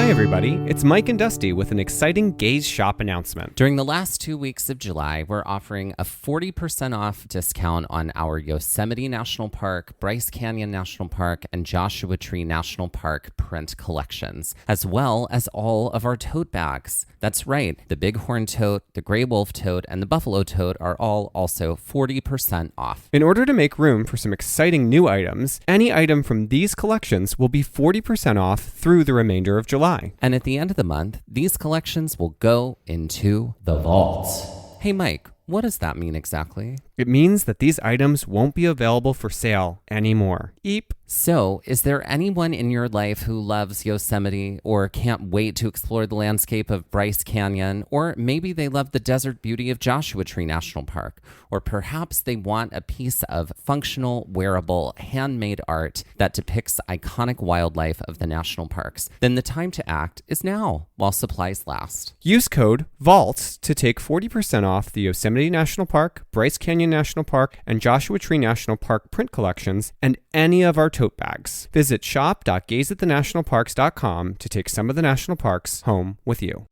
Hi everybody, it's Mike and Dusty with an exciting Gaze Shop announcement. During the last 2 weeks of July, we're offering a 40% off discount on our Yosemite National Park, Bryce Canyon National Park, and Joshua Tree National Park print collections, as well as all of our tote bags. That's right, the Bighorn tote, the Gray Wolf tote, and the Buffalo tote are all also 40% off. In order to make room for some exciting new items, any item from these collections will be 40% off through the remainder of July. And at the end of the month, these collections will go into the vault. Hey Mike, what does that mean exactly? It means that these items won't be available for sale anymore. Eep. So, is there anyone in your life who loves Yosemite or can't wait to explore the landscape of Bryce Canyon? Or maybe they love the desert beauty of Joshua Tree National Park? Or perhaps they want a piece of functional, wearable, handmade art that depicts iconic wildlife of the national parks? Then the time to act is now, while supplies last. Use code VAULT to take 40% off the Yosemite National Park, Bryce Canyon National Park, and Joshua Tree National Park print collections and any of our tote bags. Visit shop.gazeatthenationalparks.com to take some of the national parks home with you.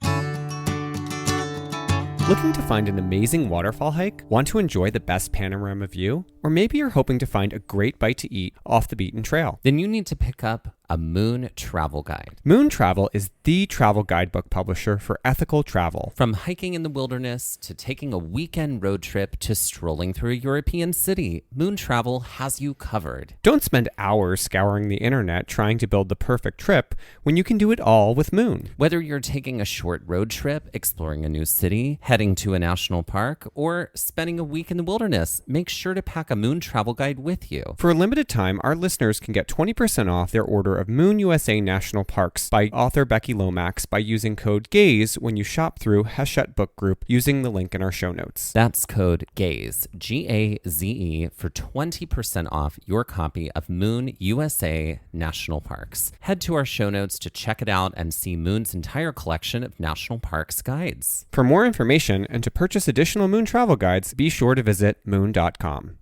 Looking to find an amazing waterfall hike? Want to enjoy the best panorama view? Or maybe you're hoping to find a great bite to eat off the beaten trail? Then you need to pick up a Moon Travel Guide. Moon Travel is the travel guidebook publisher for ethical travel. From hiking in the wilderness to taking a weekend road trip to strolling through a European city, Moon Travel has you covered. Don't spend hours scouring the internet trying to build the perfect trip when you can do it all with Moon. Whether you're taking a short road trip, exploring a new city, heading to a national park, or spending a week in the wilderness, make sure to pack a Moon Travel Guide with you. For a limited time, our listeners can get 20% off their order of Moon USA National Parks by author Becky Lomax by using code GAZE when you shop through Hachette Book Group using the link in our show notes. That's code GAZE, G-A-Z-E, for 20% off your copy of Moon USA National Parks. Head to our show notes to check it out and see Moon's entire collection of national parks guides. For more information and to purchase additional Moon travel guides, be sure to visit moon.com.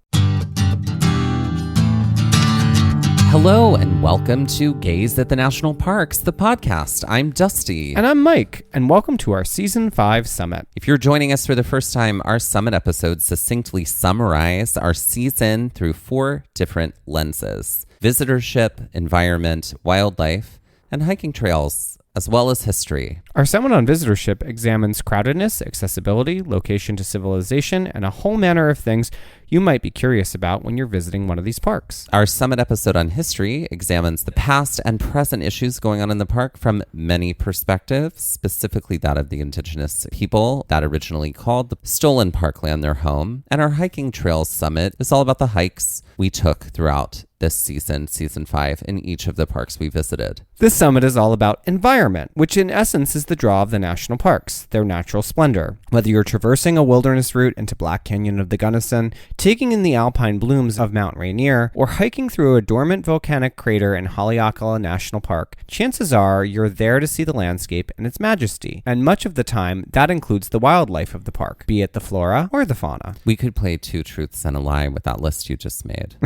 Hello and welcome to Gaze at the National Parks, the podcast. I'm Dusty. And I'm Mike, and welcome to our Season 5 Summit. If you're joining us for the first time, our Summit episodes succinctly summarize our season through 4 different lenses: visitorship, environment, wildlife, and hiking trails, as well as history. Our Summit on Visitorship examines crowdedness, accessibility, location to civilization, and a whole manner of things you might be curious about when you're visiting one of these parks. Our Summit episode on history examines the past and present issues going on in the park from many perspectives, specifically that of the indigenous people that originally called the stolen parkland their home. And our Hiking Trails Summit is all about the hikes we took throughout this season, Season 5, in each of the parks we visited. This summit is all about environment, which in essence is the draw of the national parks, their natural splendor. Whether you're traversing a wilderness route into Black Canyon of the Gunnison, taking in the alpine blooms of Mount Rainier, or hiking through a dormant volcanic crater in Haleakala National Park, chances are you're there to see the landscape and its majesty. And much of the time, that includes the wildlife of the park, be it the flora or the fauna. We could play 2 truths and a lie with that list you just made.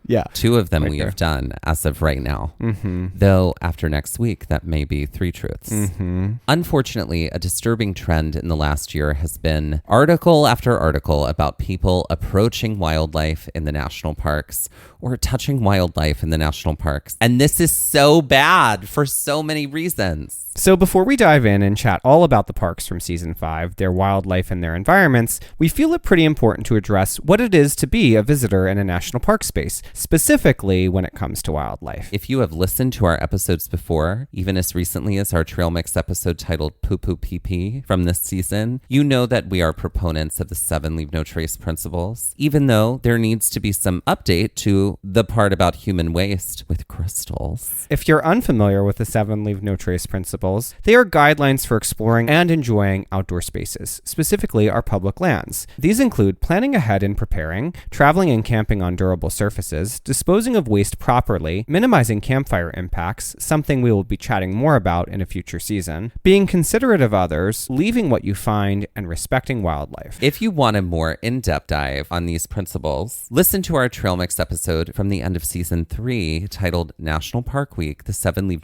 Yeah. 2 of them right we there. have done as of right now. Mm-hmm. Though after next week, that may be 3 truths. Mm-hmm. Unfortunately, a disturbing trend in the last year has been article after article about people approaching wildlife in the national parks or touching wildlife in the national parks. And this is so bad for so many reasons. So before we dive in and chat all about the parks from Season 5, their wildlife and their environments, we feel it pretty important to address what it is to be a visitor in a national park space, specifically when it comes to wildlife. If you have listened to our episodes before, even as recently as our Trail Mix episode titled Poo Poo Pee Pee from this season, you know that we are proponents of the 7 Leave No Trace principles, even though there needs to be some update to the part about human waste with crystals. If you're unfamiliar with the 7 Leave No Trace principles, they are guidelines for exploring and enjoying outdoor spaces, specifically our public lands. These include planning ahead and preparing, traveling and camping on durable surfaces, disposing of waste properly, minimizing campfire impacts, something we will be chatting more about in a future season, being considerate of others, leaving what you find, and respecting wildlife. If you want a more in-depth dive on these principles, listen to our Trail Mix episode episode from the end of season 3 titled National Park Week, the 7 Leave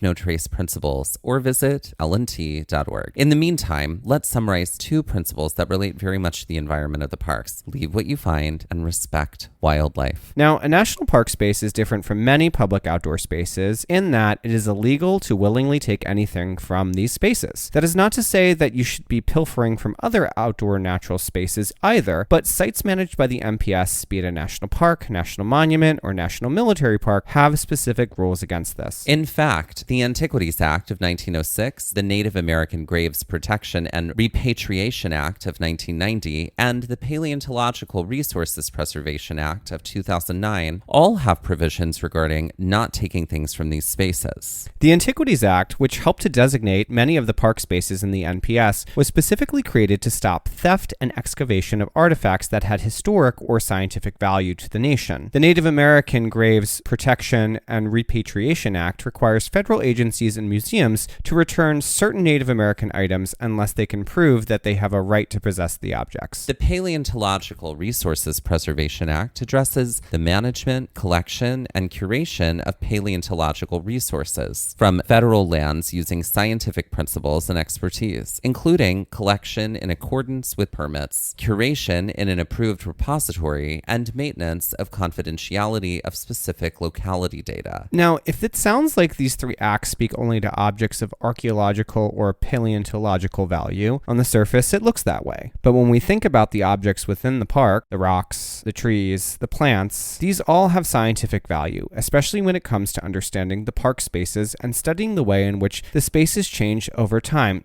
No Trace Principles, or visit lnt.org. In the meantime, let's summarize 2 principles that relate very much to the environment of the parks. Leave what you find and respect wildlife. Now, a national park space is different from many public outdoor spaces in that it is illegal to willingly take anything from these spaces. That is not to say that you should be pilfering from other outdoor natural spaces either, but sites managed by the MPS, be it a national park, national monument, or national military park, have specific rules against this. In fact, the Antiquities Act of 1906, the Native American Graves Protection and Repatriation Act of 1990, and the Paleontological Resources Preservation Act of 2009 all have provisions regarding not taking things from these spaces. The Antiquities Act, which helped to designate many of the park spaces in the NPS, was specifically created to stop theft and excavation of artifacts that had historic or scientific value to the nation. The Native American Graves Protection and Repatriation Act requires federal agencies and museums to return certain Native American items unless they can prove that they have a right to possess the objects. The Paleontological Resources Preservation Act addresses the management, collection, and curation of paleontological resources from federal lands using scientific principles and expertise, including collection in accordance with permits, curation in an approved repository, and maintenance of confidentiality of specific locality data. Now, if it sounds like these 3 acts speak only to objects of archaeological or paleontological value, on the surface it looks that way. But when we think about the objects within the park, the rocks, the trees, the plants, these all have scientific value, especially when it comes to understanding the park spaces and studying the way in which the spaces change over time.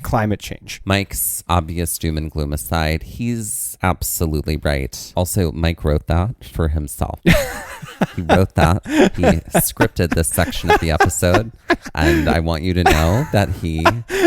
Climate change. Mike's obvious doom and gloom aside, he's absolutely right. Also, Mike wrote that for himself. He wrote that. He scripted this section of the episode. And I want you to know that he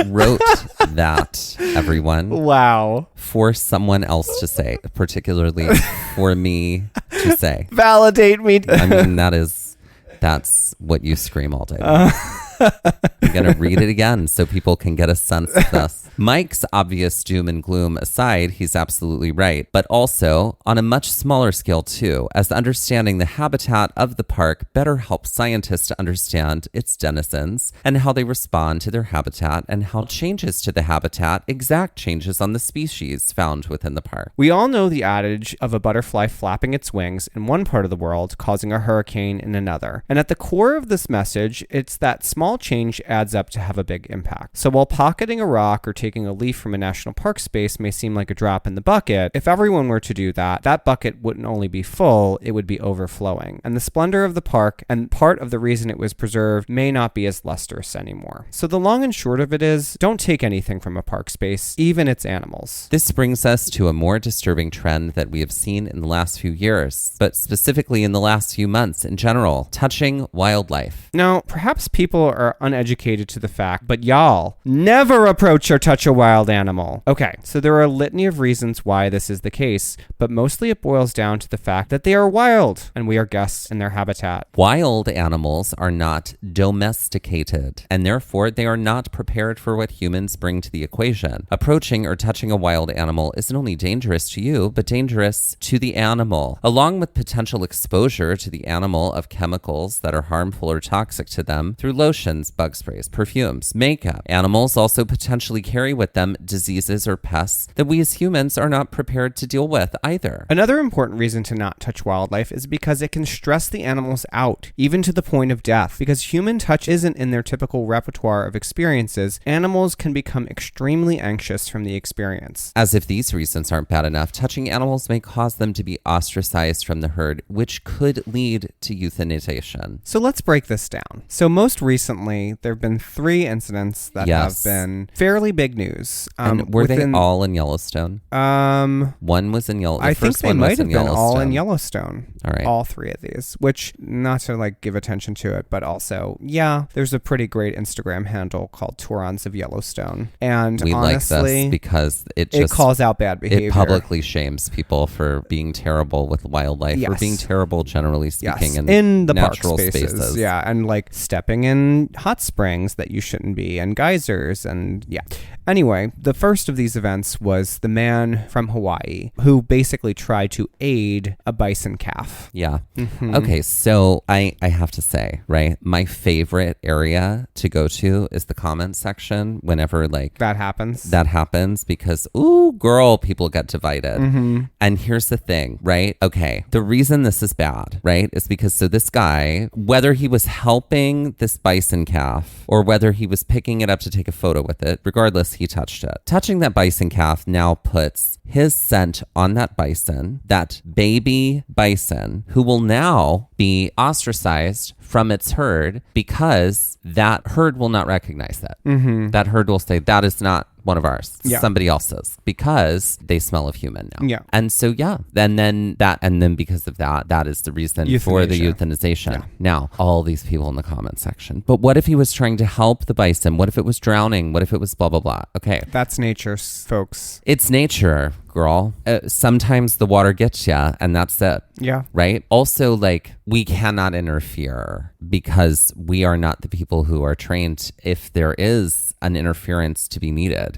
wrote that, everyone. Wow. For someone else to say, particularly for me to say. Validate me. I mean, that's what you scream all day long. I'm going to read it again so people can get a sense of this. Mike's obvious doom and gloom aside, he's absolutely right, but also on a much smaller scale too, as understanding the habitat of the park better helps scientists to understand its denizens and how they respond to their habitat and how changes to the habitat exact changes on the species found within the park. We all know the adage of a butterfly flapping its wings in one part of the world causing a hurricane in another. And at the core of this message, it's that small change adds up to have a big impact. So while pocketing a rock or taking a leaf from a national park space may seem like a drop in the bucket, if everyone were to do that, that bucket wouldn't only be full, it would be overflowing. And the splendor of the park and part of the reason it was preserved may not be as lustrous anymore. So the long and short of it is, don't take anything from a park space, even its animals. This brings us to a more disturbing trend that we have seen in the last few years, but specifically in the last few months in general, touching wildlife. Now, perhaps people are uneducated to the fact, but y'all, never approach or touch a wild animal. Okay, so there are a litany of reasons why this is the case, but mostly it boils down to the fact that they are wild and we are guests in their habitat. Wild animals are not domesticated, and therefore they are not prepared for what humans bring to the equation. Approaching or touching a wild animal isn't only dangerous to you, but dangerous to the animal, along with potential exposure to the animal of chemicals that are harmful or toxic to them through lotions, bug sprays, perfumes, makeup. Animals also potentially carry with them diseases or pests that we as humans are not prepared to deal with either. Another important reason to not touch wildlife is because it can stress the animals out, even to the point of death. Because human touch isn't in their typical repertoire of experiences, animals can become extremely anxious from the experience. As if these reasons aren't bad enough, touching animals may cause them to be ostracized from the herd, which could lead to euthanization. So let's break this down. So most recently, there have been 3 incidents that have been fairly big news. And were they all in Yellowstone? One was in Yellowstone. I think they might have been all in Yellowstone. All right. All 3 of these, which, not to like give attention to it, but also, yeah, there's a pretty great Instagram handle called Tourons of Yellowstone. And we honestly, like this because it calls out bad behavior. It publicly shames people for being terrible with wildlife, or being terrible generally speaking in the natural park spaces. Yeah, and like stepping in hot springs that you shouldn't be, and geysers, and yeah. Anyway, the first of these events was the man from Hawaii who basically tried to aid a bison calf. Yeah. Okay, so I have to say, right, my favorite area to go to is the comments section whenever like That happens. That happens because, ooh, girl, people get divided. And here's the thing, right? Okay, the reason this is bad, right, is because so this guy, whether he was helping this bison calf or whether he was picking it up to take a photo with it, regardless, he touched it. Touching that bison calf now puts his scent on that bison, that baby bison, who will now be ostracized from its herd because that herd will not recognize it. That herd will say, that is not one of ours, somebody else's, because they smell of human now. Yeah. And so, and then because of that, that is the reason for the euthanization. Yeah. Now, all these people in the comment section. But what if he was trying to help the bison? What if it was drowning? What if it was blah, blah, blah? Okay. That's nature, folks. It's nature, girl. Sometimes the water gets you, and that's it. Yeah. Right? Also, like, we cannot interfere because we are not the people who are trained if there is an interference to be needed.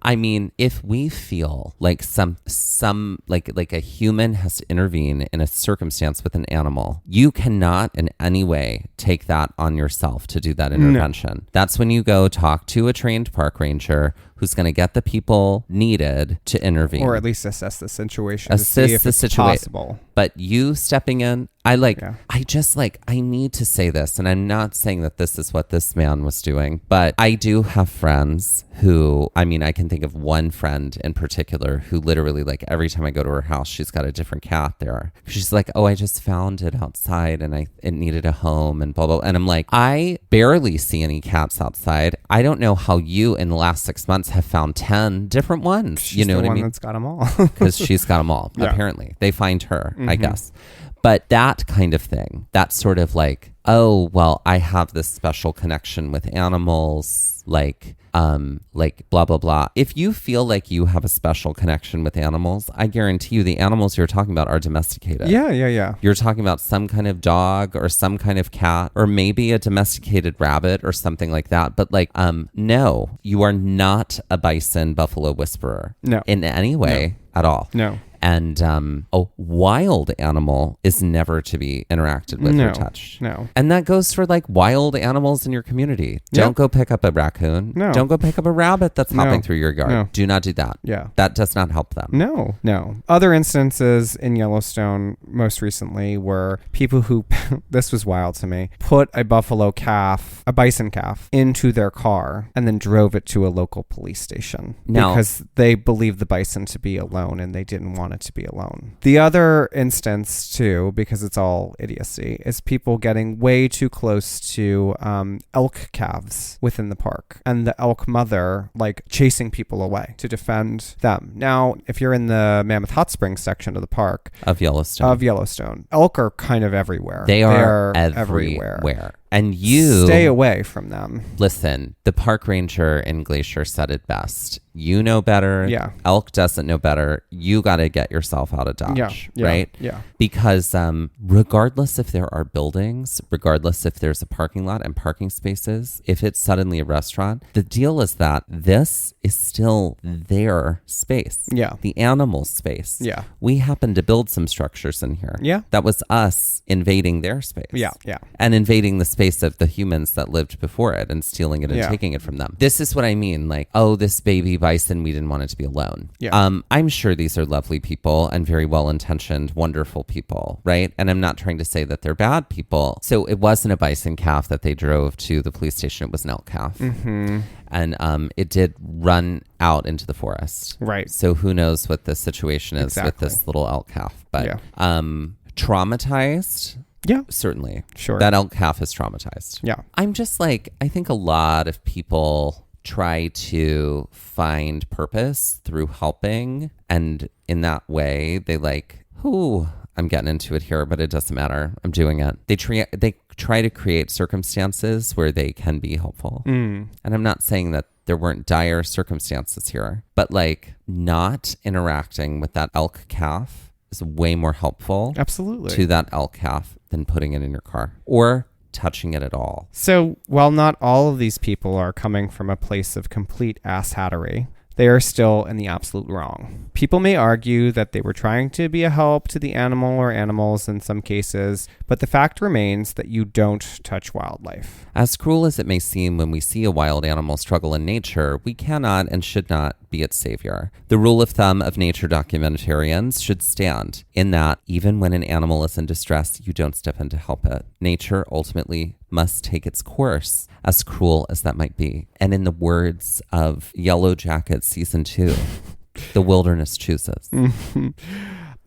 I mean, if we feel like some like a human has to intervene in a circumstance with an animal, you cannot in any way take that on yourself to do that intervention. That's when you go talk to a trained park ranger who's going to get the people needed to intervene. Or at least assess the situation to see if it's possible. But you stepping in, I need to say this, and I'm not saying that this is what this man was doing, but I do have friends who, I mean, I can think of one friend in particular who literally, like, every time I go to her house, she's got a different cat there. She's like, oh, I just found it outside and it needed a home and blah, blah. And I'm like, I barely see any cats outside. I don't know how you in the last 6 months have found 10 different ones. She's you know the what I one mean? That's got them all. Because she's got them all, apparently. They find her, I guess. But that kind of thing, that sort of like, oh, well, I have this special connection with animals, like blah, blah, blah. If you feel like you have a special connection with animals, I guarantee you the animals you're talking about are domesticated. Yeah. You're talking about some kind of dog or some kind of cat or maybe a domesticated rabbit or something like that. But like, no, you are not a bison buffalo whisperer. No. In any way at all. No. And a wild animal is never to be interacted with or touched. No. And that goes for like wild animals in your community. Don't go pick up a raccoon. No. Don't go pick up a rabbit that's hopping through your yard. No. Do not do that. Yeah. That does not help them. No. Other instances in Yellowstone most recently were people who, this was wild to me, put a bison calf into their car and then drove it to a local police station because they believed the bison to be alone and they didn't want it to be alone. The other instance too, because it's all idiocy, is people getting way too close to elk calves within the park and the elk mother like chasing people away to defend them. Now, if you're in the Mammoth Hot Springs section of the park of Yellowstone, elk are kind of everywhere. They are everywhere. And you stay away from them. Listen, the park ranger in Glacier said it best. You know better. Yeah. Elk doesn't know better. You got to get yourself out of Dodge. Right? Yeah. Because regardless if there are buildings, regardless if there's a parking lot and parking spaces, if it's suddenly a restaurant, the deal is that this is still their space. Yeah. The animal's space. Yeah. We happen to build some structures in here. Yeah. That was us invading their space. Yeah. And invading the space of the humans that lived before it and stealing it and taking it from them. This is what I mean. Like, oh, this baby bison, we didn't want it to be alone. Yeah. I'm sure these are lovely people and very well-intentioned, wonderful people, right? And I'm not trying to say that they're bad people. So it wasn't a bison calf that they drove to the police station. It was an elk calf. And it did run out into the forest. Right. So who knows what the situation is with this little elk calf. But traumatized... Yeah. Certainly. Sure. That elk calf is traumatized. Yeah. I'm just like, I think a lot of people try to find purpose through helping. And in that way, they like, I'm getting into it here, but it doesn't matter. I'm doing it. They try to create circumstances where they can be helpful. And I'm not saying that there weren't dire circumstances here, but like not interacting with that elk calf is way more helpful absolutely to that elk calf than putting it in your car or touching it at all. So, while not all of these people are coming from a place of complete asshattery, they are still in the absolute wrong. People may argue that they were trying to be a help to the animal or animals in some cases, but the fact remains that you don't touch wildlife. As cruel as it may seem when we see a wild animal struggle in nature, we cannot and should not be its savior. The rule of thumb of nature documentarians should stand in that even when an animal is in distress, you don't step in to help it. Nature ultimately must take its course, as cruel as that might be. And in the words of Yellow Jacket Season 2, the wilderness chooses.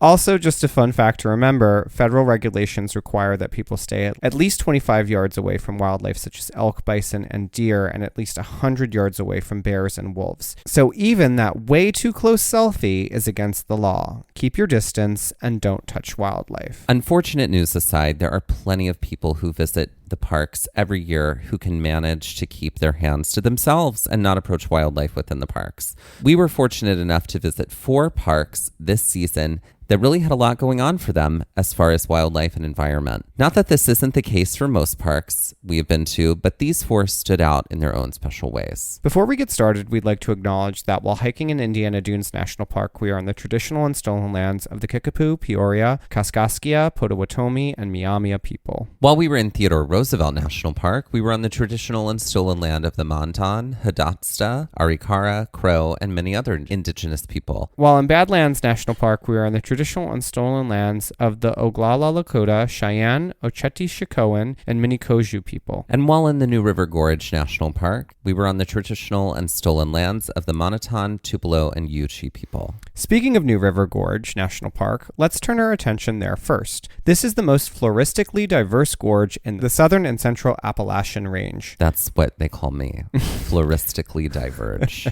Also, just a fun fact to remember, federal regulations require that people stay at least 25 yards away from wildlife such as elk, bison, and deer, and at least 100 yards away from bears and wolves. So even that way too close selfie is against the law. Keep your distance and don't touch wildlife. Unfortunate news aside, there are plenty of people who visit the parks every year who can manage to keep their hands to themselves and not approach wildlife within the parks. We were fortunate enough to visit 4 parks this season that really had a lot going on for them as far as wildlife and environment. Not that this isn't the case for most parks we have been to, but these 4 stood out in their own special ways. Before we get started, we'd like to acknowledge that while hiking in Indiana Dunes National Park, we are on the traditional and stolen lands of the Kickapoo, Peoria, Kaskaskia, Potawatomi, and Miamia people. While we were in Theodore Roosevelt National Park, we were on the traditional and stolen land of the Mandan, Hidatsa, Arikara, Crow, and many other indigenous people. While in Badlands National Park, we are on the traditional and stolen lands of the Oglala Lakota, Cheyenne, Oceti-Sakowin, and Minikoju people. And while in the New River Gorge National Park, we were on the traditional and stolen lands of the Moniton, Tupelo, and Yuchi people. Speaking of New River Gorge National Park, let's turn our attention there first. This is the most floristically diverse gorge in the southern and central Appalachian Range. That's what they call me. Floristically diverse.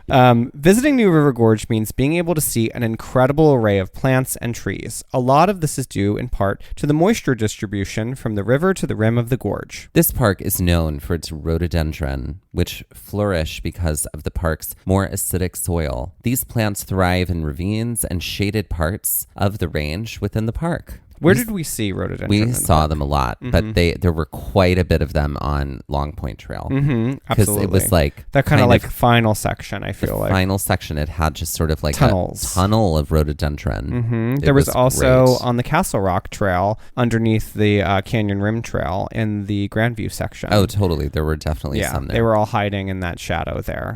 Visiting New River Gorge means being able to see an incredible array of plants and trees. A lot of this is due in part to the moisture distribution from the river to the rim of the gorge. This park is known for its rhododendron, which flourish because of the park's more acidic soil. These plants thrive in ravines and shaded parts of the range within the park. Where did we see rhododendron? We saw them a lot, but there were quite a bit of them on Long Point Trail. Absolutely. Because it was like that kind of like final section, I feel like. Final section, it had just sort of like tunnels. A tunnel of rhododendron. There was also great. On the Castle Rock Trail, underneath the Canyon Rim Trail in the Grandview section. Oh, totally. There were definitely some there. They were all hiding in that shadow there.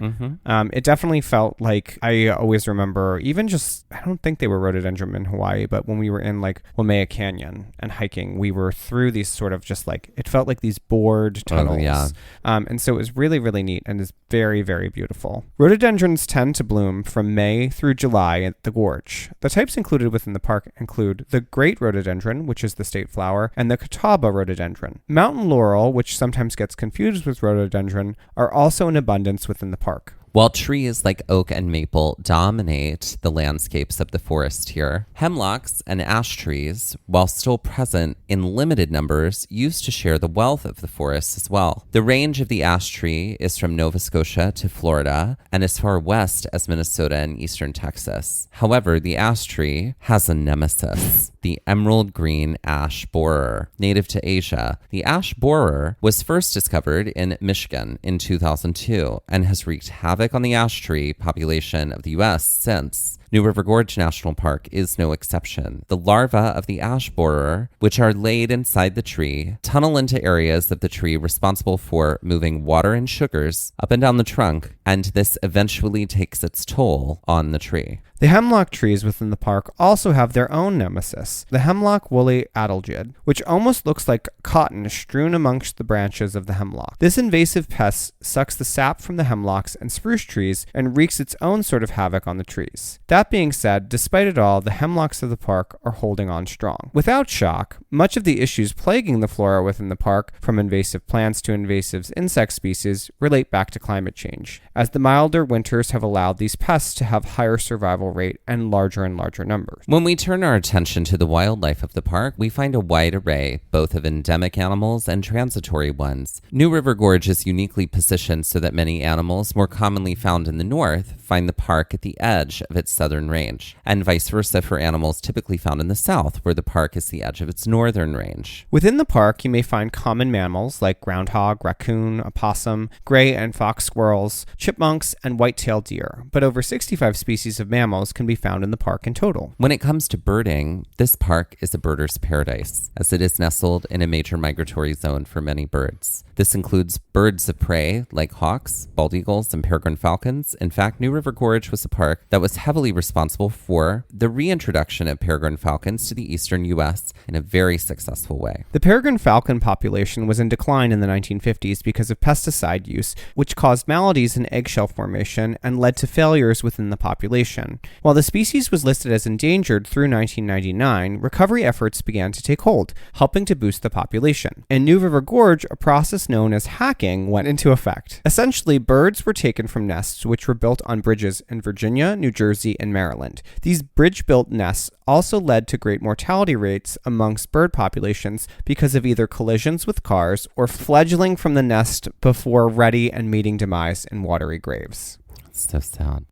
It definitely felt like, I always remember, even just, I don't think they were rhododendron in Hawaii, but when we were in like Waimea Canyon and hiking, we were through these sort of just like, it felt like these bored tunnels. And so it was really, really neat and is very, very beautiful. Rhododendrons tend to bloom from May through July at the gorge. The types included within the park include the great rhododendron, which is the state flower, and the Catawba rhododendron. Mountain laurel, which sometimes gets confused with rhododendron, are also in abundance within the park. While trees like oak and maple dominate the landscapes of the forest here, hemlocks and ash trees, while still present in limited numbers, used to share the wealth of the forest as well. The range of the ash tree is from Nova Scotia to Florida and as far west as Minnesota and eastern Texas. However, the ash tree has a nemesis, the emerald green ash borer, native to Asia. The ash borer was first discovered in Michigan in 2002 and has wreaked havoc on the ash tree population of the U.S. since. New River Gorge National Park is no exception. The larvae of the ash borer, which are laid inside the tree, tunnel into areas of the tree responsible for moving water and sugars up and down the trunk, and this eventually takes its toll on the tree. The hemlock trees within the park also have their own nemesis, the hemlock woolly adelgid, which almost looks like cotton strewn amongst the branches of the hemlock. This invasive pest sucks the sap from the hemlocks and spruce trees and wreaks its own sort of havoc on the trees. That being said, despite it all, the hemlocks of the park are holding on strong. Without shock, much of the issues plaguing the flora within the park, from invasive plants to invasive insect species, relate back to climate change, as the milder winters have allowed these pests to have higher survival rate and larger numbers. When we turn our attention to the wildlife of the park, we find a wide array, both of endemic animals and transitory ones. New River Gorge is uniquely positioned so that many animals more commonly found in the north find the park at the edge of its southern southern range, and vice versa for animals typically found in the south, where the park is the edge of its northern range. Within the park, you may find common mammals like groundhog, raccoon, opossum, gray and fox squirrels, chipmunks, and white-tailed deer, but over 65 species of mammals can be found in the park in total. When it comes to birding, this park is a birder's paradise, as it is nestled in a major migratory zone for many birds. This includes birds of prey like hawks, bald eagles, and peregrine falcons. In fact, New River Gorge was a park that was heavily responsible for the reintroduction of peregrine falcons to the eastern U.S. in a very successful way. The peregrine falcon population was in decline in the 1950s because of pesticide use, which caused maladies in eggshell formation and led to failures within the population. While the species was listed as endangered through 1999, recovery efforts began to take hold, helping to boost the population. In New River Gorge, a process known as hacking went into effect. Essentially, birds were taken from nests which were built on bridges in Virginia, New Jersey, and Maryland. These bridge-built nests also led to great mortality rates amongst bird populations because of either collisions with cars or fledgling from the nest before ready and meeting demise in watery graves. It's so sad.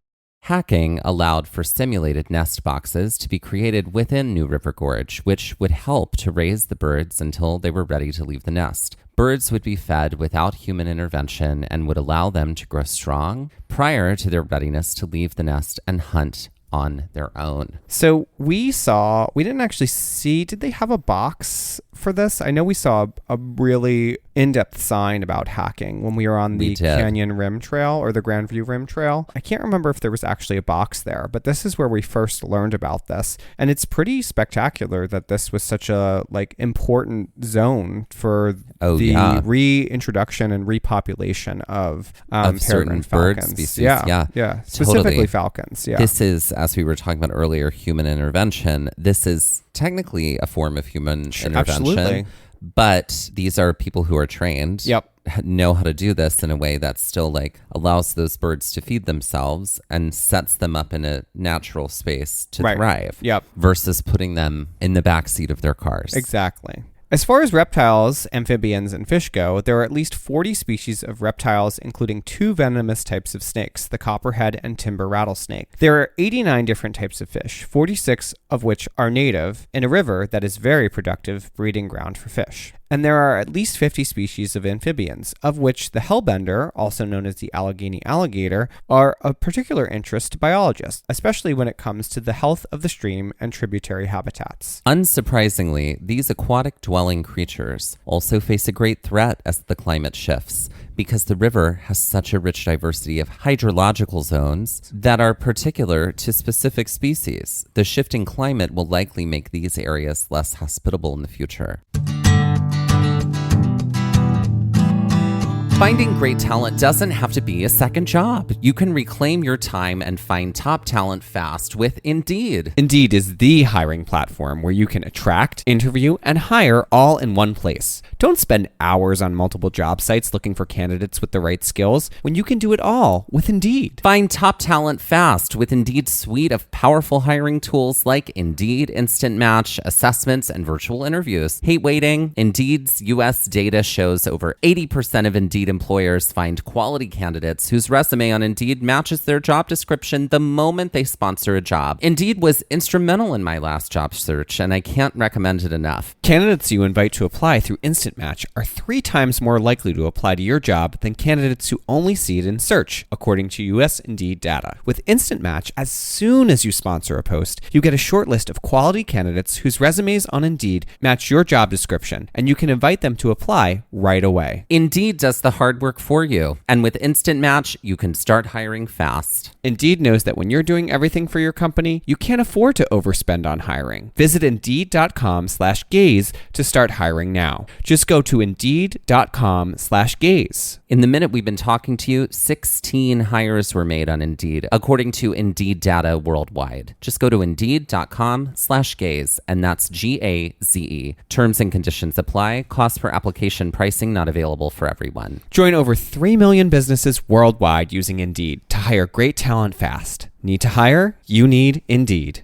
Hacking allowed for simulated nest boxes to be created within New River Gorge, which would help to raise the birds until they were ready to leave the nest. Birds would be fed without human intervention and would allow them to grow strong prior to their readiness to leave the nest and hunt on their own. So we didn't actually see, did they have a box for this? I know we saw a really in-depth sign about hacking when we were on the Canyon Rim Trail or the Grandview Rim Trail. I can't remember if there was actually a box there, but this is where we first learned about this. And it's pretty spectacular that this was such a important zone for reintroduction and repopulation of peregrine bird falcons. species. Yeah. Specifically falcons. Yeah. This is, as we were talking about earlier, human intervention. This is technically a form of human intervention. Absolutely. But these are people who are trained, know how to do this in a way that still allows those birds to feed themselves and sets them up in a natural space to thrive. Versus putting them in the backseat of their cars. Exactly. As far as reptiles, amphibians, and fish go, there are at least 40 species of reptiles, including 2 venomous types of snakes, the copperhead and timber rattlesnake. There are 89 different types of fish, 46 of which are native, in a river that is very productive breeding ground for fish. And there are at least 50 species of amphibians, of which the hellbender, also known as the Allegheny alligator, are of particular interest to biologists, especially when it comes to the health of the stream and tributary habitats. Unsurprisingly, these aquatic dwelling creatures also face a great threat as the climate shifts, because the river has such a rich diversity of hydrological zones that are particular to specific species. The shifting climate will likely make these areas less hospitable in the future. Finding great talent doesn't have to be a second job. You can reclaim your time and find top talent fast with Indeed. Indeed is the hiring platform where you can attract, interview, and hire all in one place. Don't spend hours on multiple job sites looking for candidates with the right skills when you can do it all with Indeed. Find top talent fast with Indeed's suite of powerful hiring tools like Indeed Instant Match, assessments, and virtual interviews. Hate waiting? Indeed's US data shows over 80% of Indeed employers find quality candidates whose resume on Indeed matches their job description the moment they sponsor a job. Indeed was instrumental in my last job search, and I can't recommend it enough. Candidates you invite to apply through Instant Match are 3 times more likely to apply to your job than candidates who only see it in search, according to US Indeed data. With Instant Match, as soon as you sponsor a post, you get a short list of quality candidates whose resumes on Indeed match your job description, and you can invite them to apply right away. Indeed does the hard work for you, and with Instant Match, you can start hiring fast. Indeed knows that when you're doing everything for your company, you can't afford to overspend on hiring. Visit Indeed.com/gaze to start hiring now. Just go to Indeed.com/gaze. In the minute we've been talking to you, 16 hires were made on Indeed, according to Indeed data worldwide. Just go to Indeed.com/gaze, and that's GAZE. Terms and conditions apply. Cost per application pricing not available for everyone. Join over 3 million businesses worldwide using Indeed to hire great talent fast. Need to hire? You need Indeed.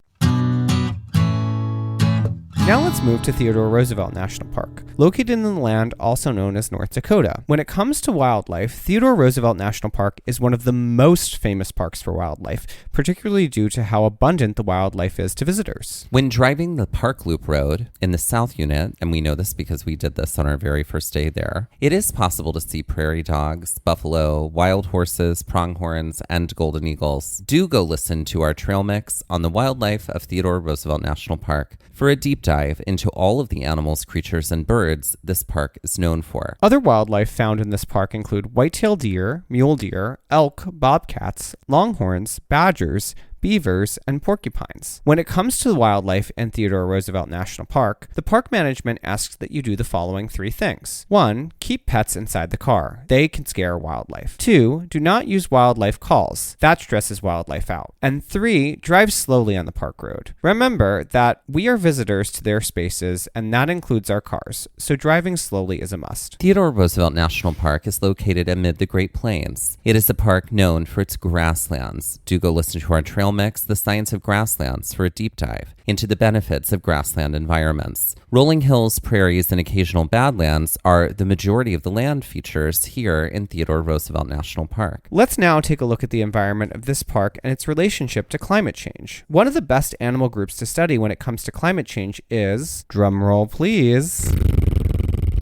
Now let's move to Theodore Roosevelt National Park. located in the land also known as North Dakota. When it comes to wildlife, Theodore Roosevelt National Park is one of the most famous parks for wildlife, particularly due to how abundant the wildlife is to visitors. When driving the Park Loop Road in the South Unit, and we know this because we did this on our very first day there, it is possible to see prairie dogs, buffalo, wild horses, pronghorns, and golden eagles. Do go listen to our trail mix on the wildlife of Theodore Roosevelt National Park for a deep dive into all of the animals, creatures, and birds this park is known for. Other wildlife found in this park include white-tailed deer, mule deer, elk, bobcats, longhorns, badgers, beavers, and porcupines. When it comes to the wildlife in Theodore Roosevelt National Park, the park management asks that you do the following 3 things. 1. Keep pets inside the car. They can scare wildlife. 2. Do not use wildlife calls. That stresses wildlife out. And 3. Drive slowly on the park road. Remember that we are visitors to their spaces, and that includes our cars, so driving slowly is a must. Theodore Roosevelt National Park is located amid the Great Plains. It is a park known for its grasslands. Do go listen to our trail mix, The Science of Grasslands, for a deep dive into the benefits of grassland environments. Rolling hills, prairies, and occasional badlands are the majority of the land features here in Theodore Roosevelt National Park. Let's now take a look at the environment of this park and its relationship to climate change. One of the best animal groups to study when it comes to climate change is, drumroll please,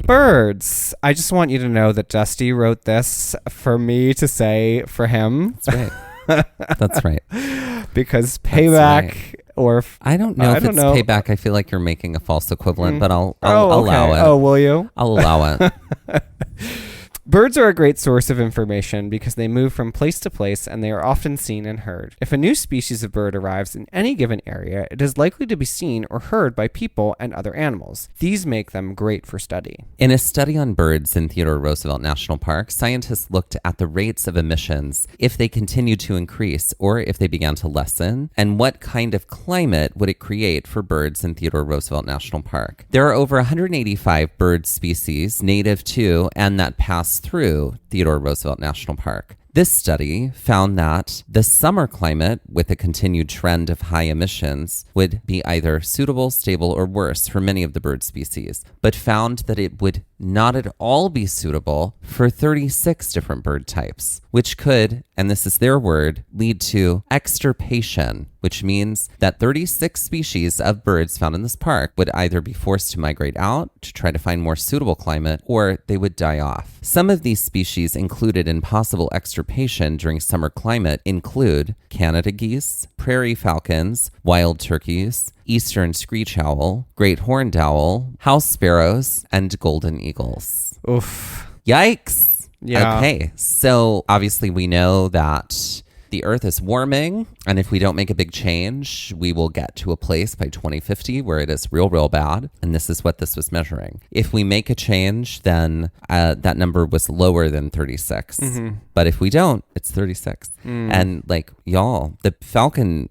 birds. I just want you to know that Dusty wrote this for me to say for him. That's right. That's right. Because payback right. or... I don't know if it's payback. I feel like you're making a false equivalent, but I'll allow it. Oh, will you? I'll allow it. Birds are a great source of information because they move from place to place and they are often seen and heard. If a new species of bird arrives in any given area, it is likely to be seen or heard by people and other animals. These make them great for study. In a study on birds in Theodore Roosevelt National Park, scientists looked at the rates of emissions if they continued to increase or if they began to lessen, and what kind of climate would it create for birds in Theodore Roosevelt National Park. There are over 185 bird species native to and that pass through Theodore Roosevelt National Park. This study found that the summer climate, with a continued trend of high emissions, would be either suitable, stable, or worse for many of the bird species, but found that it would not at all be suitable for 36 different bird types, which could, and this is their word, lead to extirpation, which means that 36 species of birds found in this park would either be forced to migrate out to try to find more suitable climate, or they would die off. Some of these species included in possible extirpation during summer climate include Canada geese, prairie falcons, wild turkeys, eastern screech owl, great horned owl, house sparrows, and golden eagles. Oof. Yikes. Yeah. Okay, so obviously we know that the Earth is warming, and if we don't make a big change, we will get to a place by 2050 where it is real, real bad. And this is what this was measuring. If we make a change, then that number was lower than 36. Mm-hmm. But if we don't, it's 36. And y'all, the falcon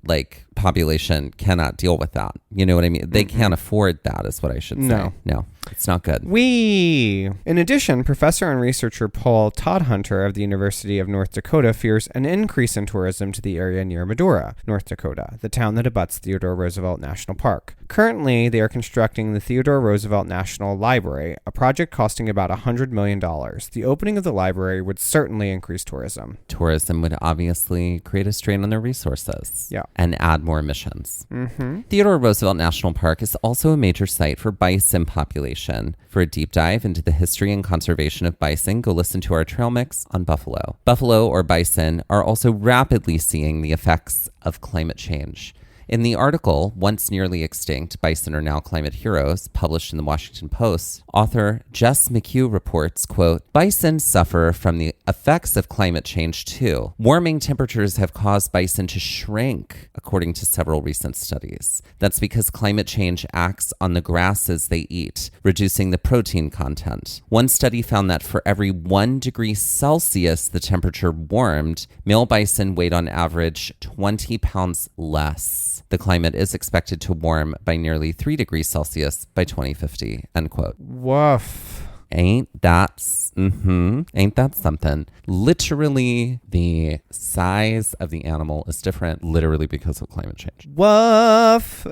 population cannot deal with that. You know what I mean? They can't afford that, is what I should say. No, it's not good. In addition, professor and researcher Paul Todhunter of the University of North Dakota fears an increase in tourism to the area near Medora, North Dakota, the town that abuts Theodore Roosevelt National Park. Currently, they are constructing the Theodore Roosevelt National Library, a project costing about $100 million. The opening of the library would certainly increase tourism. Tourism would obviously create a strain on their resources and add more emissions. Mm-hmm. Theodore Roosevelt National Park is also a major site for bison population. For a deep dive into the history and conservation of bison, go listen to our trail mix on buffalo. Buffalo, or bison, are also rapidly seeing the effects of climate change. In the article, Once Nearly Extinct, Bison Are Now Climate Heroes, published in the Washington Post, author Jess McHugh reports, quote, "Bison suffer from the effects of climate change too. Warming temperatures have caused bison to shrink, according to several recent studies. That's because climate change acts on the grasses they eat, reducing the protein content. One study found that for every 1 degree Celsius the temperature warmed, male bison weighed on average 20 pounds less. The climate is expected to warm by nearly 3 degrees Celsius by 2050, end quote." Woof. Ain't that something? Literally, the size of the animal is different, literally because of climate change. Woof.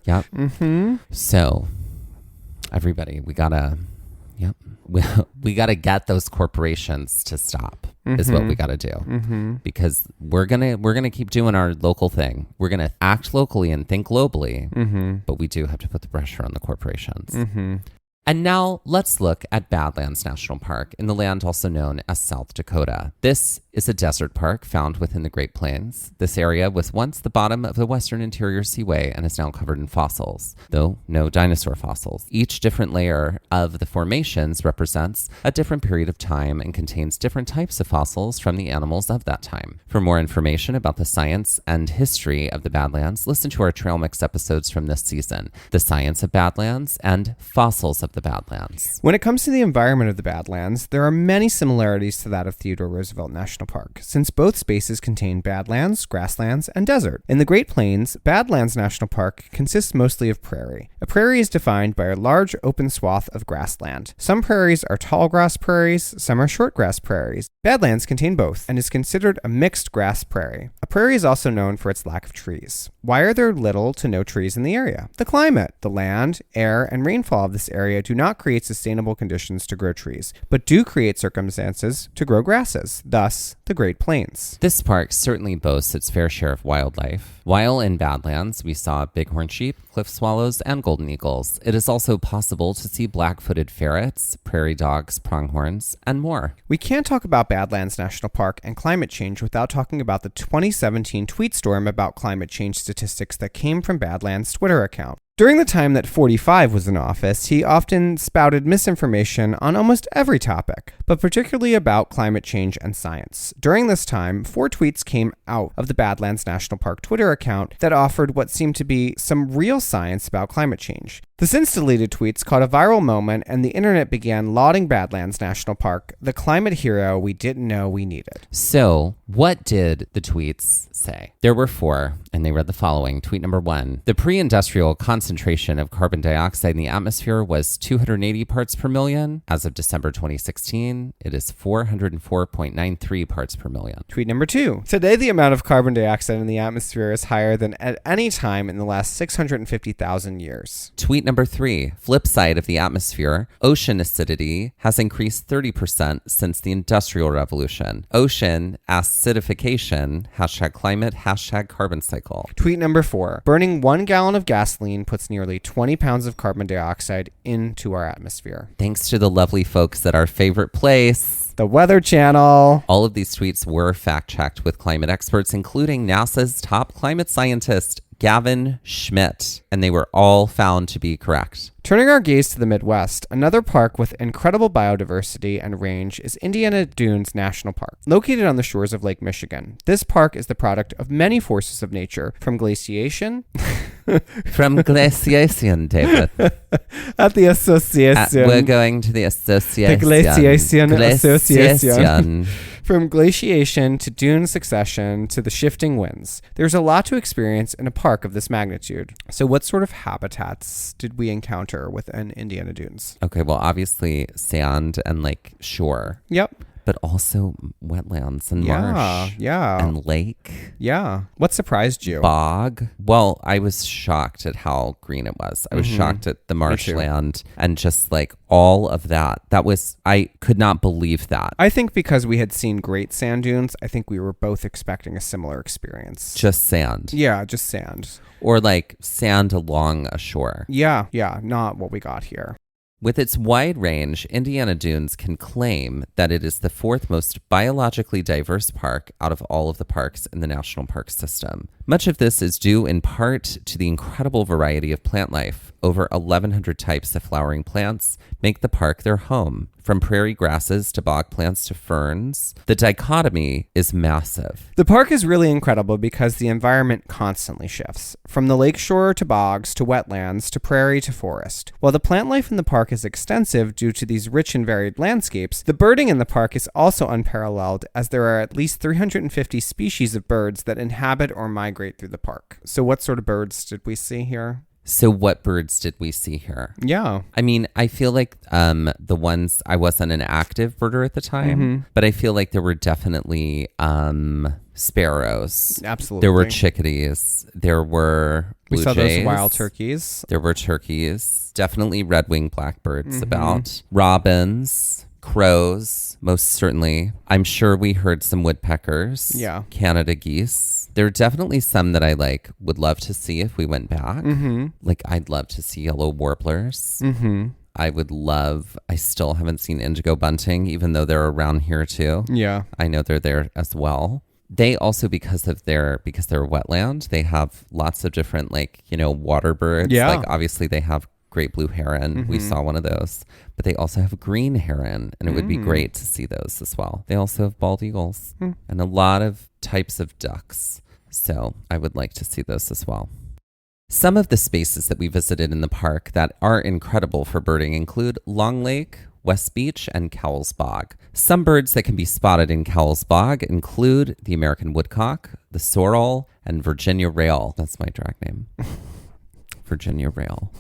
Yep. Mm-hmm. So, Everybody, we gotta, yep. We gotta get those corporations to stop. Is what we got to do, because we're gonna keep doing our local thing. We're gonna act locally and think globally, but we do have to put the pressure on the corporations. And now let's look at Badlands National Park in the land also known as South Dakota. This is a desert park found within the Great Plains. This area was once the bottom of the Western Interior Seaway and is now covered in fossils, though no dinosaur fossils. Each different layer of the formations represents a different period of time and contains different types of fossils from the animals of that time. For more information about the science and history of the Badlands, listen to our Trail Mix episodes from this season, The Science of Badlands and Fossils of the Badlands. When it comes to the environment of the Badlands, there are many similarities to that of Theodore Roosevelt National Park, since both spaces contain badlands, grasslands, and desert. In the Great Plains, Badlands National Park consists mostly of prairie. A prairie is defined by a large open swath of grassland. Some prairies are tall grass prairies, some are short grass prairies. Badlands contain both and is considered a mixed grass prairie. A prairie is also known for its lack of trees. Why are there little to no trees in the area? The climate, the land, air, and rainfall of this area do not create sustainable conditions to grow trees, but do create circumstances to grow grasses, thus the Great Plains. This park certainly boasts its fair share of wildlife. While in Badlands, we saw bighorn sheep, cliff swallows, and golden eagles. It is also possible to see black-footed ferrets, prairie dogs, pronghorns, and more. We can't talk about Badlands National Park and climate change without talking about the 2017 tweet storm about climate change statistics that came from Badlands' Twitter account. During the time that 45 was in office, he often spouted misinformation on almost every topic, but particularly about climate change and science. During this time, 4 tweets came out of the Badlands National Park Twitter account that offered what seemed to be some real science about climate change. The since deleted tweets caught a viral moment, and the internet began lauding Badlands National Park, the climate hero we didn't know we needed. So, what did the tweets say? There were 4, and they read the following. Tweet number 1. The pre-industrial concentration of carbon dioxide in the atmosphere was 280 parts per million. As of December 2016, it is 404.93 parts per million. Tweet number 2. Today, the amount of carbon dioxide in the atmosphere is higher than at any time in the last 650,000 years. Tweet number 3. Flip side of the atmosphere. Ocean acidity has increased 30% since the Industrial Revolution. Ocean acidification, #climate, #carbon cycle. Tweet number 4. Burning 1 gallon of gasoline puts nearly 20 pounds of carbon dioxide into our atmosphere. Thanks to the lovely folks at our favorite place, the Weather Channel. All of these tweets were fact-checked with climate experts, including NASA's top climate scientist, Gavin Schmidt, and they were all found to be correct. Turning our gaze to the Midwest, another park with incredible biodiversity and range is Indiana Dunes National Park, located on the shores of Lake Michigan. This park is the product of many forces of nature, from glaciation... From glaciation, David. At the association. We're going to the association. The glaciation association. Glaciation. From glaciation to dune succession to the shifting winds, there's a lot to experience in a park of this magnitude. So what sort of habitats did we encounter within Indiana Dunes? Okay, well, obviously sand and like shore. Yep. But also wetlands and marsh. Yeah. And lake. Yeah. What surprised you? Bog. Well, I was shocked at how green it was. I was shocked at the marshland and just like all of that. I could not believe that. I think because we had seen great sand dunes, I think we were both expecting a similar experience. Just sand. Yeah, just sand. Or like sand along a shore. Yeah, not what we got here. With its wide range, Indiana Dunes can claim that it is the 4th most biologically diverse park out of all of the parks in the National Park System. Much of this is due in part to the incredible variety of plant life. Over 1,100 types of flowering plants make the park their home. From prairie grasses to bog plants to ferns, the dichotomy is massive. The park is really incredible because the environment constantly shifts, from the lakeshore to bogs to wetlands to prairie to forest. While the plant life in the park is extensive due to these rich and varied landscapes, the birding in the park is also unparalleled, as there are at least 350 species of birds that inhabit or migrate through the park. So what sort of birds did we see here? So what birds did we see here? Yeah. I mean, I feel like the ones, I wasn't an active birder at the time, but I feel like there were definitely sparrows. Absolutely. There were chickadees. There were We blue saw jays. those wild turkeys. There were turkeys, definitely red-winged blackbirds about, robins, crows, most certainly. I'm sure we heard some woodpeckers. Yeah. Canada geese. There are definitely some that I would love to see if we went back. I'd love to see yellow warblers. I still haven't seen indigo bunting, even though they're around here too. Yeah. I know they're there as well. They also, because they're a wetland, they have lots of different water birds. Yeah. Obviously they have great blue heron. We saw one of those, but they also have a green heron, and it would be great to see those as well. They also have bald eagles and a lot of types of ducks. So I would like to see those as well. Some of the spaces that we visited in the park that are incredible for birding include Long Lake, West Beach, and Cowles Bog. Some birds that can be spotted in Cowles Bog include the American woodcock, the sorrel, and Virginia rail. That's my drag name. Virginia rail.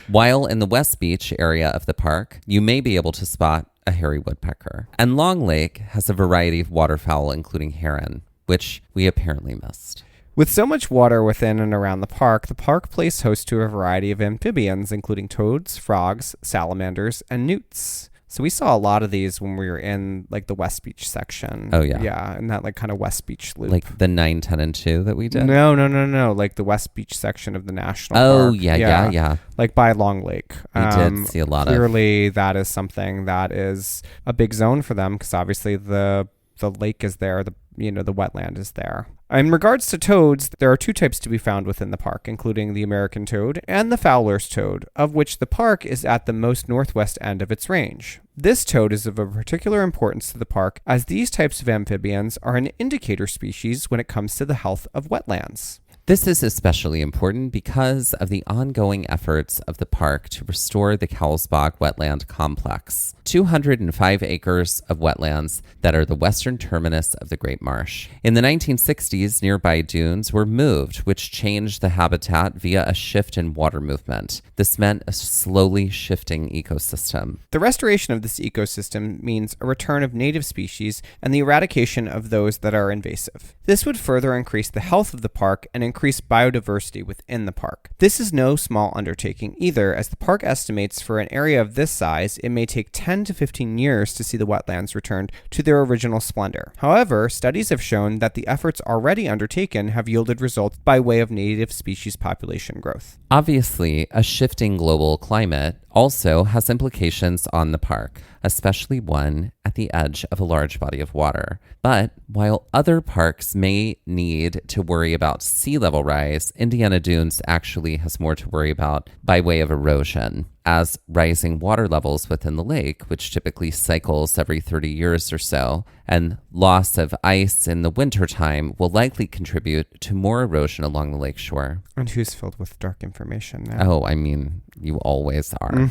While in the West Beach area of the park, you may be able to spot a hairy woodpecker. And Long Lake has a variety of waterfowl, including heron, which we apparently missed. With so much water within and around the park plays host to a variety of amphibians, including toads, frogs, salamanders, and newts. So we saw a lot of these when we were in the West Beach section. Oh, yeah. Yeah, in that kind of West Beach loop. The 9, 10, and 2 that we did? No. The West Beach section of the national park. Oh, yeah. By Long Lake. We did see a lot clearly, that is something that is a big zone for them because obviously the lake is there, the wetland is there. In regards to toads, there are 2 types to be found within the park, including the American toad and the Fowler's toad, of which the park is at the most northwest end of its range. This toad is of a particular importance to the park as these types of amphibians are an indicator species when it comes to the health of wetlands. This is especially important because of the ongoing efforts of the park to restore the Cowles Bog wetland complex, 205 acres of wetlands that are the western terminus of the Great Marsh. In the 1960s, nearby dunes were moved, which changed the habitat via a shift in water movement. This meant a slowly shifting ecosystem. The restoration of this ecosystem means a return of native species and the eradication of those that are invasive. This would further increase the health of the park and increase biodiversity within the park. This is no small undertaking either, as the park estimates for an area of this size, it may take 10 to 15 years to see the wetlands returned to their original splendor. However, studies have shown that the efforts already undertaken have yielded results by way of native species population growth. Obviously, a shifting global climate also has implications on the park, especially one at the edge of a large body of water. But while other parks may need to worry about sea level rise, Indiana Dunes actually has more to worry about by way of erosion, as rising water levels within the lake, which typically cycles every 30 years or so, and loss of ice in the wintertime will likely contribute to more erosion along the lake shore. And who's filled with dark information now? Oh, I mean, you always are.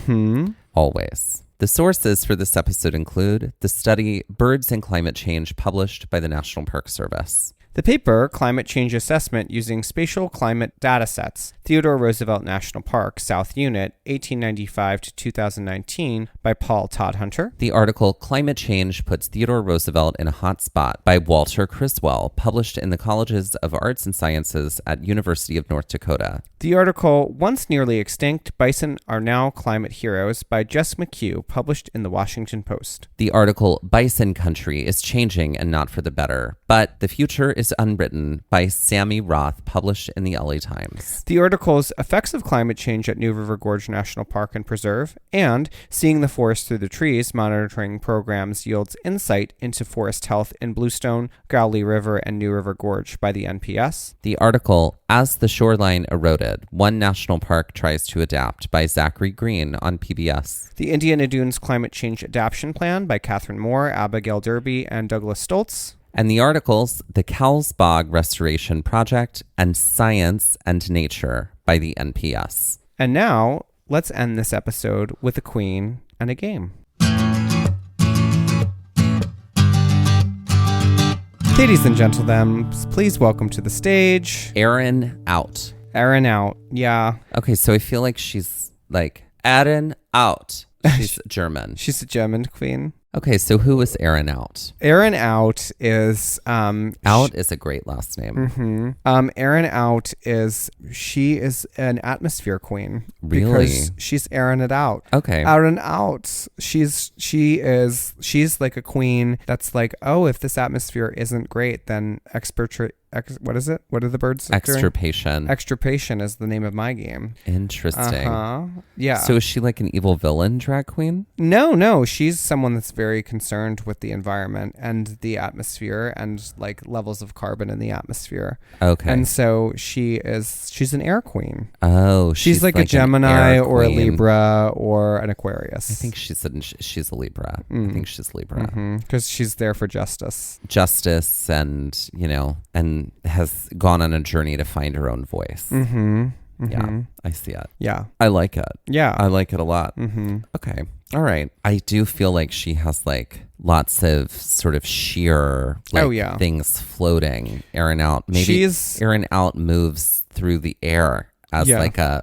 Always. The sources for this episode include the study Birds and Climate Change published by the National Park Service. The paper, Climate Change Assessment Using Spatial Climate Datasets, Theodore Roosevelt National Park, South Unit, 1895 to 2019, by Paul Todd Hunter. The article, Climate Change Puts Theodore Roosevelt in a Hot Spot, by Walter Criswell, published in the Colleges of Arts and Sciences at University of North Dakota. The article, Once Nearly Extinct, Bison Are Now Climate Heroes, by Jess McHugh, published in the Washington Post. The article, Bison Country is Changing and Not for the Better, but the Future is Unwritten, by Sammy Roth, published in the LA Times. The articles, Effects of Climate Change at New River Gorge National Park and Preserve, and Seeing the Forest Through the Trees Monitoring Programs Yields Insight into Forest Health in Bluestone, Gowley River, and New River Gorge, by the NPS. The article, As the Shoreline Eroded, One National Park Tries to Adapt, by Zachary Green, on PBS. The Indiana Dunes Climate Change Adaptation Plan, by Catherine Moore, Abigail Derby, and Douglas Stoltz. And the articles, The Cowles Bog Restoration Project and Science and Nature, by the NPS. And now, let's end this episode with a queen and a game. Ladies and gentlemen, please welcome to the stage... Erin out. Erin out, yeah. Okay, so I feel like she's like, Erin out. She's German. She's a German queen. Okay, so who is Aaron Out? Aaron Out is Out is a great last name. Aaron Out she is an atmosphere queen. Really? Because she's airing it out. Okay. Aaron Out. She's like a queen that's like, oh, if this atmosphere isn't great, then what is it? What are the birds doing? Extirpation. Extirpation is the name of my game. Interesting. Yeah. So is she like an evil villain drag queen? No. She's someone that's very concerned with the environment and the atmosphere and like levels of carbon in the atmosphere. Okay. And so she's an air queen. Oh, she's like a Gemini or a Libra or an Aquarius. I think she's a Libra. I think she's Libra. Because she's there for justice. Justice and, and has gone on a journey to find her own voice. Yeah, I see it. Yeah. I like it. Yeah. I like it a lot. Okay. All right. I do feel like she has like lots of sort of sheer things floating. Aaron Out. Maybe Aaron Out moves through the air as like an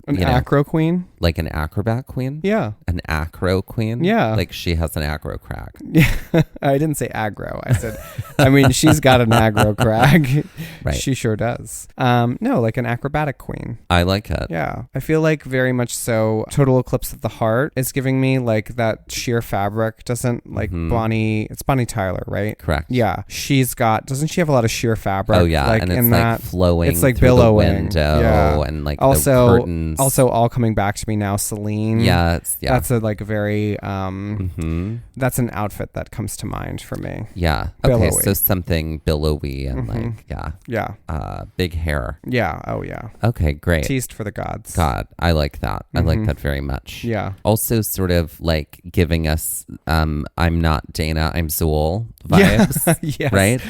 acro queen. Like an acrobat queen? Yeah. An acro queen? Yeah. Like she has an acro crack. Yeah. I didn't say aggro. I said, she's got an aggro crack. Right. She sure does. No, like an acrobatic queen. I like it. Yeah. I feel like very much so Total Eclipse of the Heart is giving me like that sheer fabric doesn't like it's Bonnie Tyler, right? Correct. Yeah. Doesn't she have a lot of sheer fabric? Oh yeah. Like and it's in like that, flowing it's like through billowing. the window. Yeah. And like also, the curtains. Also all coming back to me now, Celine. Yeah. That's a like very that's an outfit that comes to mind for me. Yeah. Billowy. Okay. So something billowy and big hair. Yeah. Oh yeah. Okay. Great. Teased for the gods. God, I like that. I like that very much. Yeah. Also, sort of like giving us I'm not Dana, I'm Zool vibes. Yes. Right.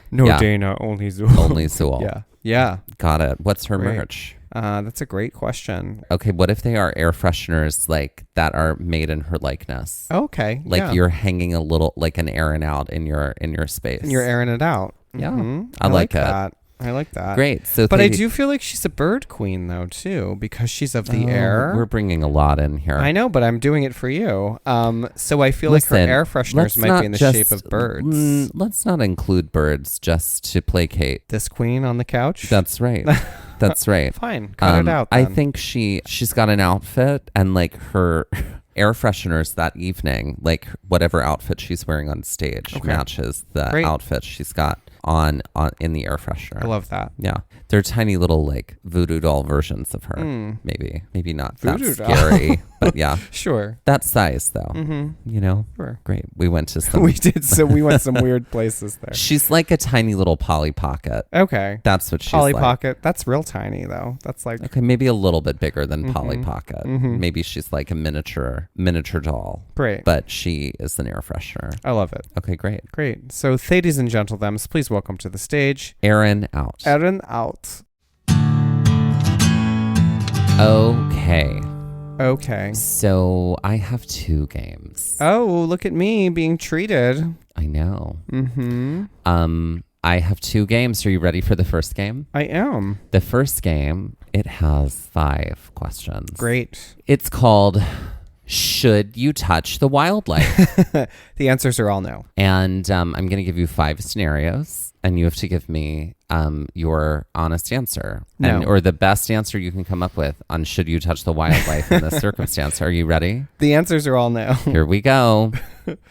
No Dana, only Zool. Only Zool. Yeah. Yeah. Got it. What's her Great. merch? That's a great question. Okay, what if they are air fresheners like that are made in her likeness? Okay. Like you're hanging a little like an Aaron Out in your space. And you're airing it out. Yeah. I like that. I like that. Great. So but I do feel like she's a bird queen though too, because she's of the air. We're bringing a lot in here. I know, but I'm doing it for you. So I feel like her air fresheners might be in the shape of birds. Let's not include birds just to placate this queen on the couch. That's right. That's right. Fine. Cut it out then. I think she's got an outfit and like her air fresheners that evening, like whatever outfit she's wearing on stage matches the outfit she's got on in the air freshener. I love that. Yeah. They're tiny little like voodoo doll versions of her. Maybe not voodoo that scary, but yeah. Sure. That size though. Sure. Great. We went to some we did we went some weird places there. She's like a tiny little Polly Pocket. Okay. That's what she's Polly like. Pocket. That's real tiny though. That's like okay, maybe a little bit bigger than Polly Pocket. Maybe she's like a miniature doll. Great. But she is an air freshener. I love it. Okay, great. Great. So ladies and gentlemen, please welcome to the stage Aaron Out. Aaron Out. Okay. So I have 2 games. Oh, look at me being treated. I know. I have 2 games. Are you ready for the first game? I am. The first game, it has 5 questions. Great. It's called Should You Touch the Wildlife? The answers are all no. And I'm going to give you 5 scenarios, and you have to give me your honest answer. No. Or the best answer you can come up with on should you touch the wildlife in this circumstance. Are you ready? The answers are all no. Here we go.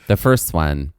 The first one.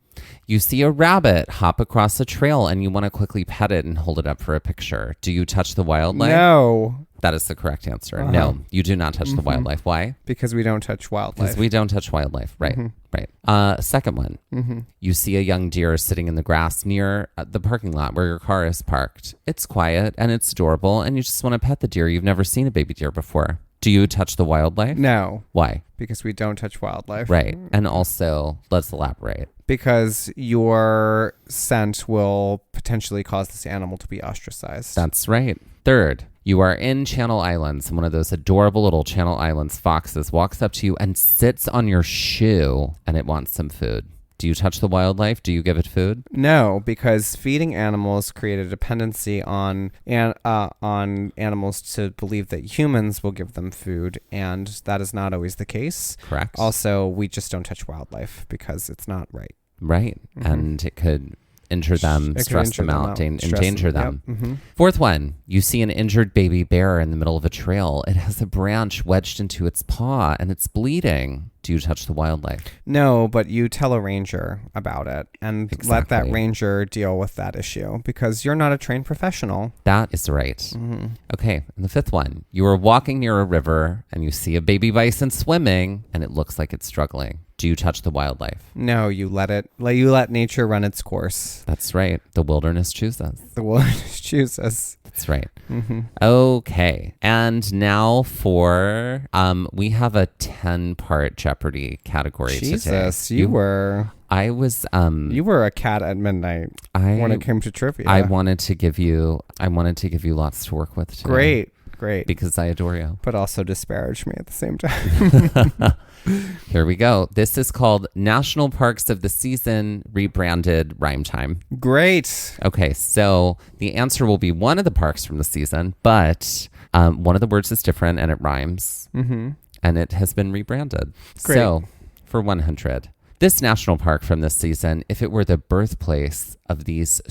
You see a rabbit hop across a trail and you want to quickly pet it and hold it up for a picture. Do you touch the wildlife? No. That is the correct answer. No, you do not touch the wildlife. Why? Because we don't touch wildlife. Because we don't touch wildlife. Right. Right. Second one. You see a young deer sitting in the grass near the parking lot where your car is parked. It's quiet and it's adorable and you just want to pet the deer. You've never seen a baby deer before. Do you touch the wildlife? No. Why? Because we don't touch wildlife. Right. And also, let's elaborate. Because your scent will potentially cause this animal to be ostracized. That's right. Third, you are in Channel Islands, and one of those adorable little Channel Islands foxes walks up to you and sits on your shoe, and it wants some food. Do you touch the wildlife? Do you give it food? No, because feeding animals create a dependency on animals to believe that humans will give them food, and that is not always the case. Correct. Also, we just don't touch wildlife because it's not right. Right. And it could injure them, stress them out, endanger them. Yep. Fourth one, you see an injured baby bear in the middle of a trail. It has a branch wedged into its paw and it's bleeding. Do you touch the wildlife? No, but you tell a ranger about it and let that Exactly. ranger deal with that issue because you're not a trained professional. That is right. Okay, and the fifth one, you are walking near a river and you see a baby bison swimming and it looks like it's struggling. Do you touch the wildlife? No, you let nature run its course. That's right. The wilderness chooses. The wilderness chooses. That's right. Okay. And now for, we have a 10-part Jeopardy category Jesus, today. you were You a cat at midnight when it came to trivia. I wanted to give you lots to work with today. Great. Because I adore you. But also disparage me at the same time. Here we go. This is called National Parks of the Season, rebranded Rhyme Time. Great. Okay, so the answer will be one of the parks from the season, but one of the words is different and it rhymes. And it has been rebranded. Great. So for 100, this national park from this season, if it were the birthplace of these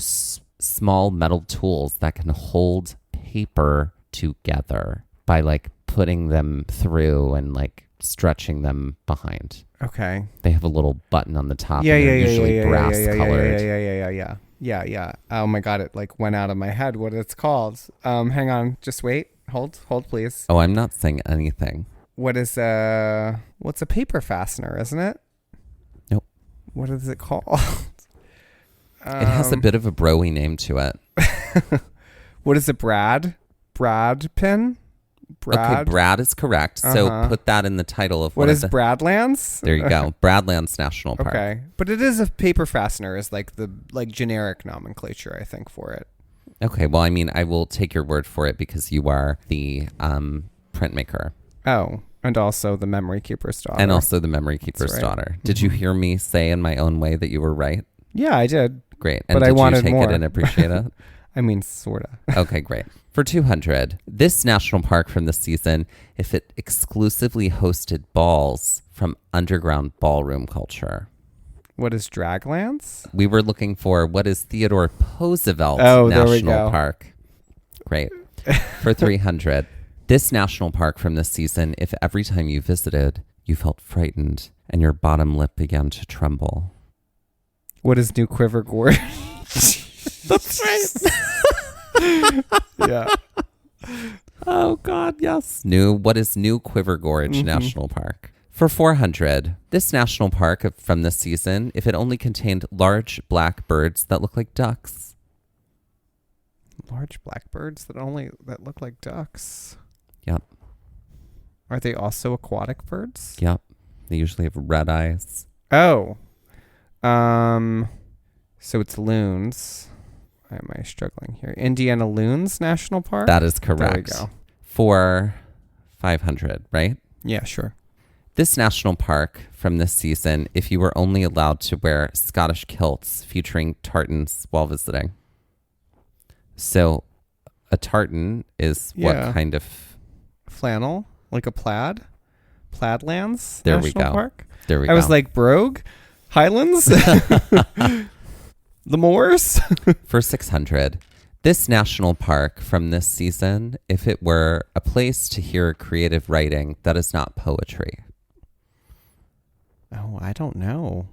small metal tools that can hold paper together by like putting them through and like stretching them behind. Okay. They have a little button on the top. Yeah. And they're usually brass colored. Yeah. Oh my God, it like went out of my head what it's called. Hang on, just wait. Hold please. Oh, I'm not saying anything. What's a paper fastener, isn't it? Nope. What is it called? It has a bit of a bro-y name to it. What is it, Brad pin? Okay, Brad is correct. So put that in the title of what is Badlands? There you go. Badlands National Park. Okay. But it is a paper fastener is like the generic nomenclature, I think, for it. Okay, well, I mean, I will take your word for it because you are the printmaker. Oh, and also the memory keeper's daughter. And also the memory keeper's daughter. Did you hear me say in my own way that you were right? Yeah, I did. Great. And but did I wanted you take more. it and appreciate it? I mean, sort of. Okay, great. For 200, this national park from the season, if it exclusively hosted balls from underground ballroom culture. What is Draglands? We were looking for what is Theodore Roosevelt National Park. Great. For 300, this national park from this season, if every time you visited, you felt frightened and your bottom lip began to tremble. What is New Quiver Gorge? That's right. Yeah. Oh, God, yes. What is New Quiver Gorge National Park? For 400, this national park from this season, if it only contained large black birds that look like ducks. Large black birds that look like ducks. Yep. Are they also aquatic birds? Yep. They usually have red eyes. Oh. So it's loons. Why am I struggling here? Indiana Loons National Park? That is correct. There we go. For 500, right? Yeah, sure. This national park from this season, if you were only allowed to wear Scottish kilts featuring tartans while visiting. So a tartan is what kind of... Flannel? Like a plaid? Plaidlands There National we go. Park? There we go. I was like, Brogue? Highlands? The Moors? For 600, this national park from this season, if it were a place to hear creative writing that is not poetry. Oh, I don't know.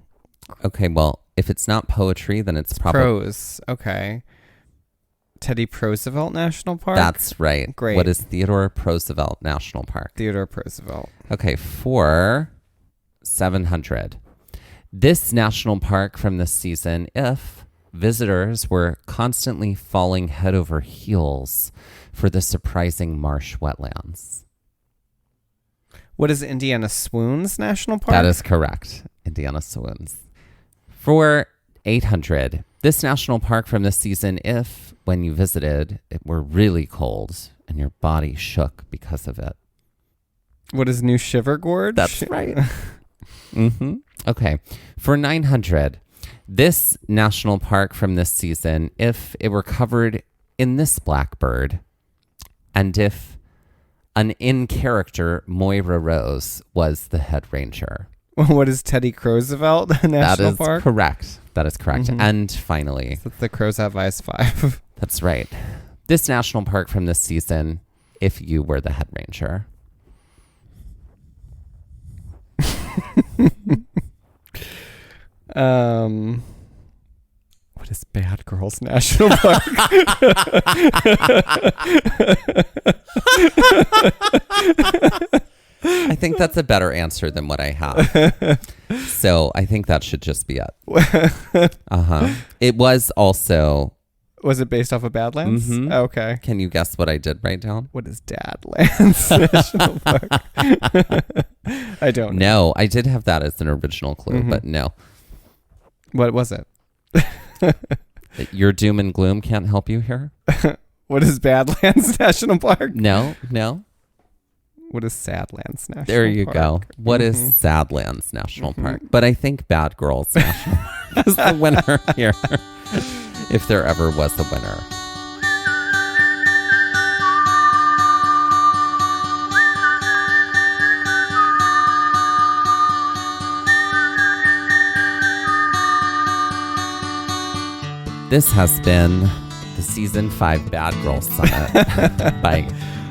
Okay, well, if it's not poetry, then it's probably... Prose. Okay. Teddy Roosevelt National Park? That's right. Great. What is Theodore Roosevelt National Park? Theodore Roosevelt. Okay, for 700. This national park from this season, if visitors were constantly falling head over heels for the surprising marsh wetlands. What is Indiana Swoons National Park? That is correct. Indiana Swoons. For 800, this national park from this season, if when you visited, it were really cold and your body shook because of it. What is New Shiver Gorge? That's right. Okay. For 900, this national park from this season, if it were covered in this blackbird, and if an in-character Moira Rose was the head ranger. What is Teddy Roosevelt National Park? Correct. That is correct. Mm-hmm. And finally, So the Crows Have Eyes 5. that's right. This national park from this season, if you were the head ranger. What is Bad Girls National Park? I think that's a better answer than what I have. So I think that should just be it. It was also... Was it based off of Badlands? Mhm. Okay. Can you guess what I did write down? What is Dadlands National Park? I don't know. No, I did have that as an original clue, but no. What was it? Your doom and gloom can't help you here? What is Badlands National Park? No. What is Sadlands National Park? There you go. What is Sadlands National Park? But I think Bad Girls National Park is the winner here. If there ever was a winner. This has been the Season 5 Bad Girls Summit by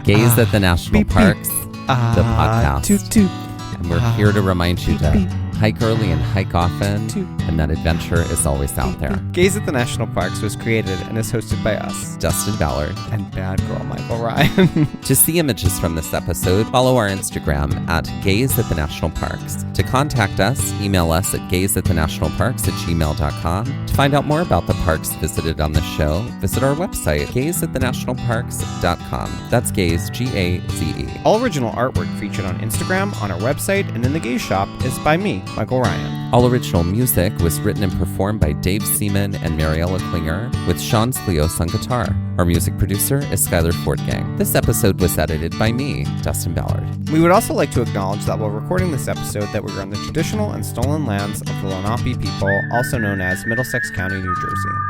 Gaze at the National Parks, the podcast. Toot, toot. And we're here to remind you to hike early and hike often, and that adventure is always out there. Gaze at the National Parks was created and is hosted by us, Dustin Ballard. and Bad Girl Michael Ryan. To see images from this episode, follow our Instagram at Gaze at the National Parks. To contact us, email us at gazeatthenationalparks@gmail.com. To find out more about the parks visited on the show, visit our website, gazeatthenationalparks.com. That's Gaze, G-A-Z-E. All original artwork featured on Instagram, on our website, and in the Gaze Shop is by me, Michael Ryan. All original music was written and performed by Dave Seaman and Mariella Klinger, with Sean Sklios on guitar. Our music producer is Skyler Fortgang. This episode was edited by me, Dustin Ballard. We would also like to acknowledge that while recording this episode that we were on the traditional and stolen lands of the Lenape people, also known as Middlesex County, New Jersey.